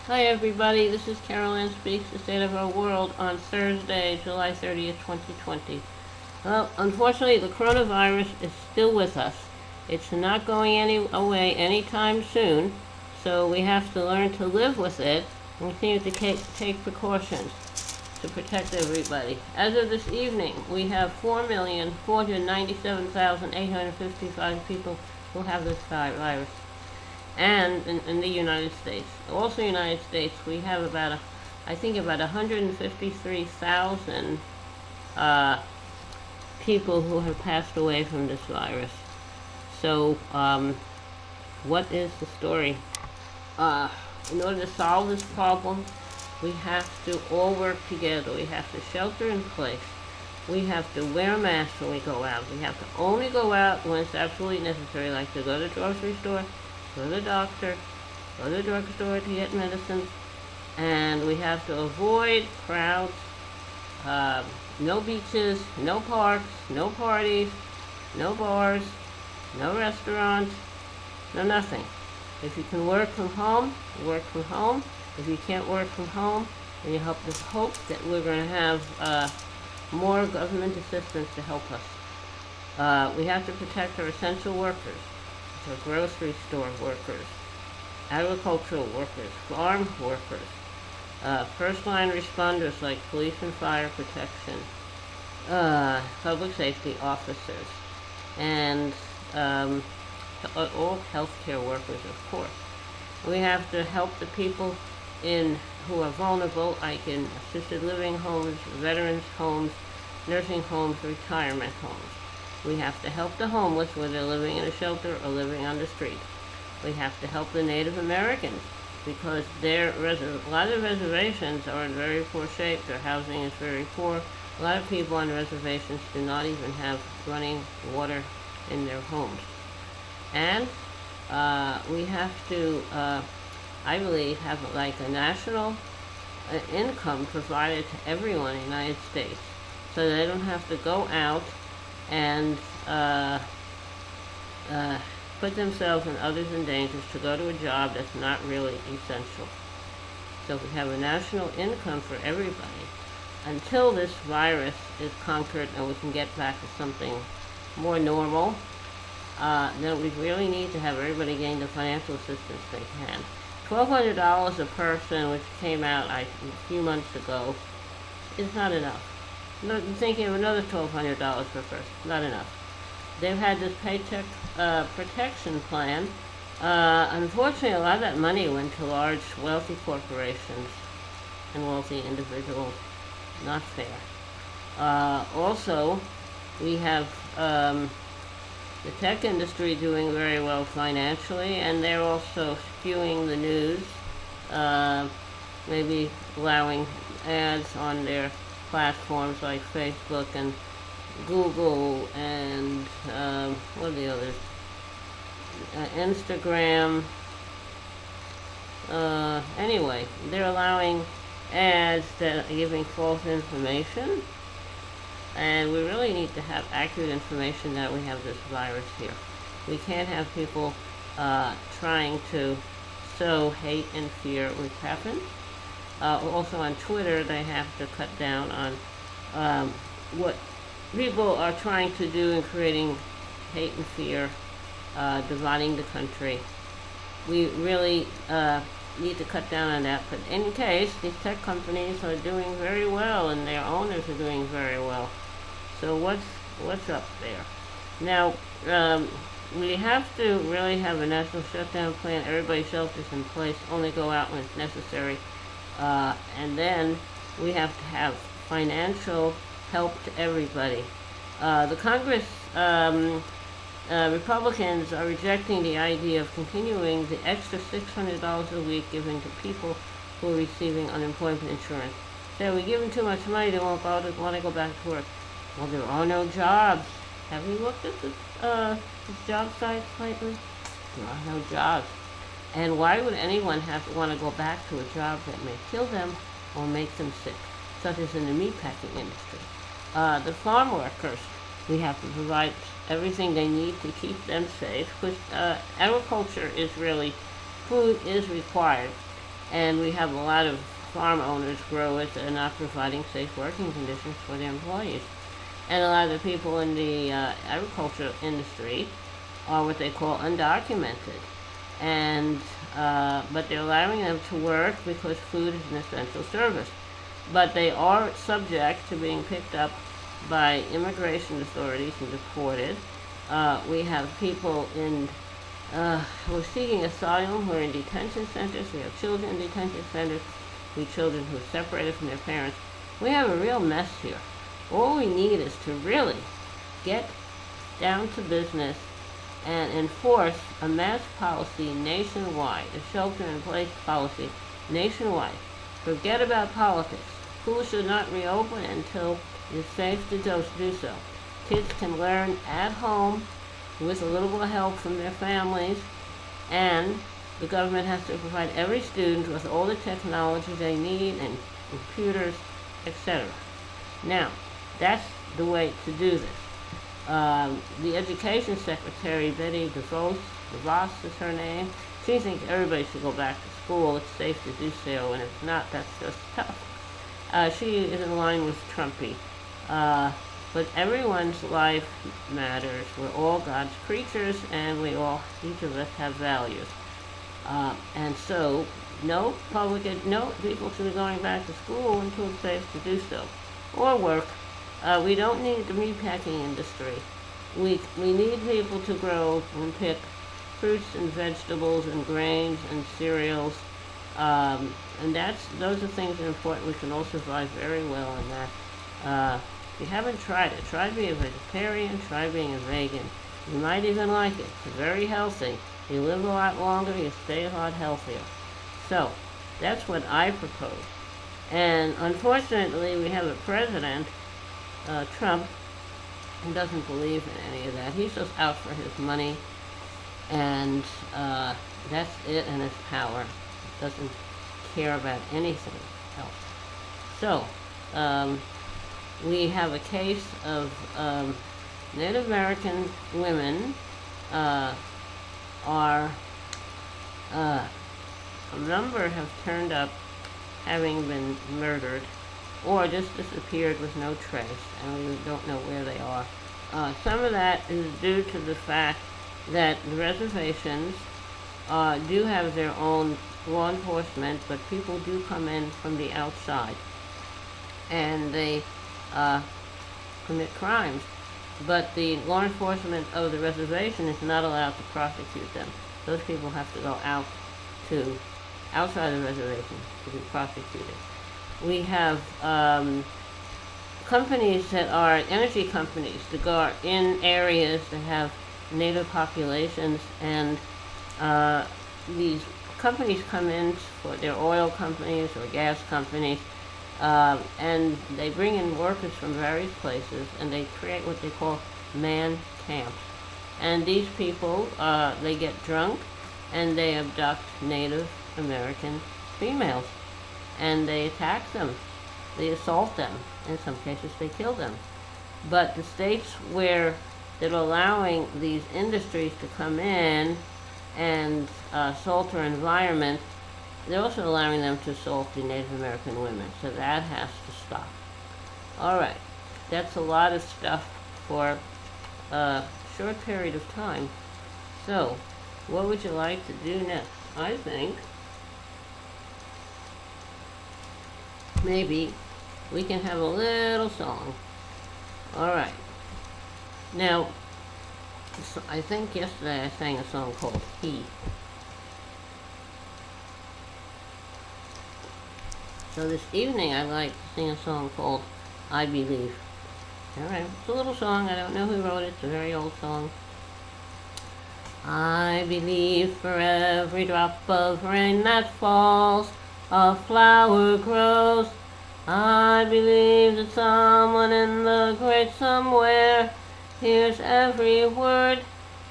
Hi everybody, this is Carol Ann Speaks, the State of Our World on Thursday, July 30th, 2020. Well, unfortunately, the coronavirus is still with us. It's not going away anytime soon, so we have to learn to live with it and continue to take precautions to protect everybody. As of this evening, we have 4,497,855 people who have this virus and in the United States. Also, United States, we have I think about 153,000 uh, people who have passed away from this virus. So, what is the story? Uh, in order to solve this problem, we have to all work together. We have to shelter in place. We have to wear masks when we go out. We have to only go out when it's absolutely necessary, like to go to the grocery store, go to the doctor, go to the drugstore to get medicines, and we have to avoid crowds, no beaches, no parks, no parties, no bars, no restaurants, no nothing. If you can work from home, work from home. If you can't work from home, then you have to hope that we're going to have more government assistance to help us. We have to protect our essential workers, which are grocery store workers, agricultural workers, farm workers, first line responders like police and fire protection, public safety officers, and all healthcare workers, of course. We have to help the people who are vulnerable, like in assisted living homes, veterans homes, nursing homes, retirement homes. We have to help the homeless, whether they're living in a shelter or living on the street. We have to help the Native Americans because a lot of reservations are in very poor shape. Their housing is very poor. A lot of people on reservations do not even have running water in their homes. And we have to, I believe, have like a national income provided to everyone in the United States so they don't have to go out and put themselves and others in danger to go to a job that's not really essential. So if we have a national income for everybody, until this virus is conquered and we can get back to something more normal, then we really need to have everybody gain the financial assistance they can. $1,200 a person, which came out a few months ago, is not enough. I'm thinking of another $1,200 per person. Not enough. They've had this paycheck protection plan. Unfortunately, a lot of that money went to large, wealthy corporations and wealthy individuals. Not fair. Also, we have the tech industry doing very well financially, and they're also skewing the news, maybe allowing ads on their platforms like Facebook and Google and what are the others? Instagram. Anyway, they're allowing ads that are giving false information, and we really need to have accurate information that we have this virus here. We can't have people trying to sow hate and fear, which happens. Also on Twitter, they have to cut down on what people are trying to do in creating hate and fear, dividing the country. We really need to cut down on that. But in case, these tech companies are doing very well and their owners are doing very well. So what's up there? Now, we have to really have a national shutdown plan. Everybody shelters in place, only go out when it's necessary. And then we have to have financial help to everybody. The Congress, Republicans are rejecting the idea of continuing the extra $600 a week given to people who are receiving unemployment insurance. So we give them too much money, they won't want to go back to work. Well, there are no jobs. Have you looked at the job sites lately? There are no jobs. And why would anyone want to go back to a job that may kill them or make them sick, such as in the meatpacking industry? The farm workers, we have to provide everything they need to keep them safe, because agriculture is really, food is required. And we have a lot of farm owners, growers, that are not providing safe working conditions for their employees. And a lot of the people in the agricultural industry are what they call undocumented. And but they're allowing them to work because food is an essential service. But they are subject to being picked up by immigration authorities and deported. We have people who are seeking asylum who are in detention centers. We have children in detention centers. We have children who are separated from their parents. We have a real mess here. All we need is to really get down to business and enforce a mass policy nationwide, a shelter-in-place policy nationwide. Forget about politics. Schools should not reopen until it is safe to do so. Kids can learn at home with a little bit of help from their families, and the government has to provide every student with all the technology they need and computers, etc. Now, that's the way to do this. The Education Secretary, Betty DeVos is her name. She thinks everybody should go back to school. It's safe to do so, and if not, that's just tough. She is in line with Trumpy. But everyone's life matters. We're all God's creatures, and each of us have values. And so, no people should be going back to school until it's safe to do so, or work. We don't need the meatpacking industry. We need people to grow and pick fruits and vegetables and grains and cereals, and those are things that are important. We can all survive very well in that. If you haven't tried it, try being a vegetarian, try being a vegan. You might even like it. It's very healthy. You live a lot longer, you stay a lot healthier. So, that's what I propose. And unfortunately, we have a president, Trump, who doesn't believe in any of that. He's just out for his money, and that's it, and his power. Doesn't care about anything else. So, we have a case of Native American women a number have turned up having been murdered or just disappeared with no trace, and we don't know where they are. Some of that is due to the fact that the reservations do have their own law enforcement, but people do come in from the outside, and they commit crimes. But the law enforcement of the reservation is not allowed to prosecute them. Those people have to go outside the reservation to be prosecuted. We have companies that are energy companies that go in areas that have native populations, and these companies come in for their oil companies or gas companies, and they bring in workers from various places, and they create what they call man camps. And these people, they get drunk, and they abduct Native American females, and they attack them, they assault them, in some cases they kill them. But the states where they're allowing these industries to come in and assault our environment, they're also allowing them to assault the Native American women, so that has to stop. Alright, that's a lot of stuff for a short period of time. So, what would you like to do next? I think maybe we can have a little song. Alright. Now, I think yesterday I sang a song called He. So this evening I'd like to sing a song called I Believe. Alright, it's a little song. I don't know who wrote it. It's a very old song. I believe for every drop of rain that falls, a flower grows. I believe that someone in the great somewhere hears every word.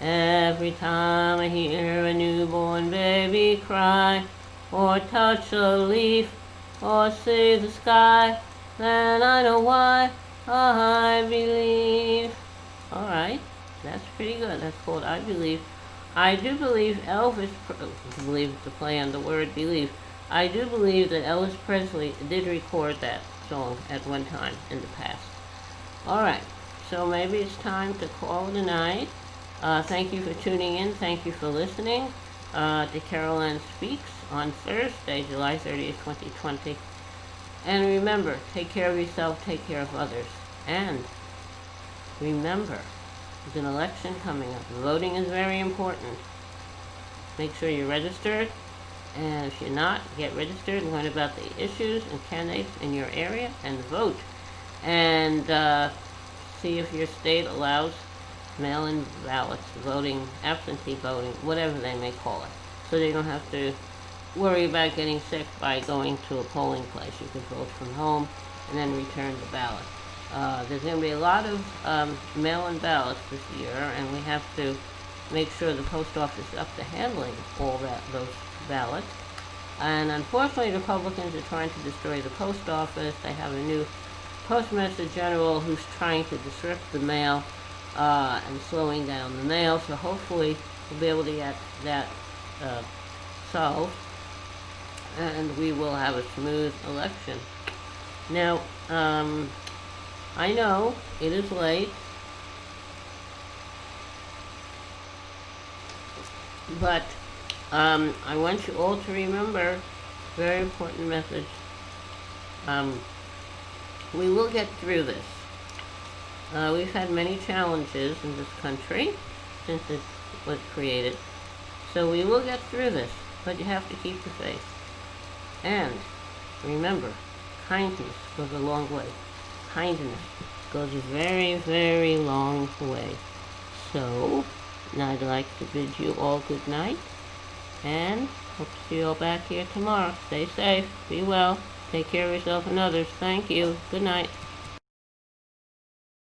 Every time I hear a newborn baby cry, or touch a leaf, or see the sky, then I know why I believe. Alright, that's pretty good. That's called I Believe. I do believe Elvis believed the play on the word believe. I do believe that Elvis Presley did record that song at one time in the past. All right, so maybe it's time to call it a night. Thank you for tuning in. Thank you for listening to Carol Ann Speaks on Thursday, July 30th, 2020. And remember, take care of yourself, take care of others. And remember, there's an election coming up. Voting is very important. Make sure you're registered. And if you're not, get registered and learn about the issues and candidates in your area and vote. And see if your state allows mail-in ballots, voting, absentee voting, whatever they may call it. So they don't have to worry about getting sick by going to a polling place. You can vote from home and then return the ballot. There's going to be a lot of mail-in ballots this year, and we have to make sure the post office is up to handling all those ballots. And unfortunately, Republicans are trying to destroy the post office. They have a new Postmaster General who's trying to disrupt the mail and slowing down the mail. So hopefully we'll be able to get that solved, and we will have a smooth election. Now, I know it is late, but I want you all to remember, very important message. We will get through this. We've had many challenges in this country since it was created. So we will get through this, but you have to keep the faith. And remember, kindness goes a long way. Kindness goes a very, very long way. So, now I'd like to bid you all good night, and hope to see you all back here tomorrow. Stay safe, be well, take care of yourself and others. Thank you. Good night.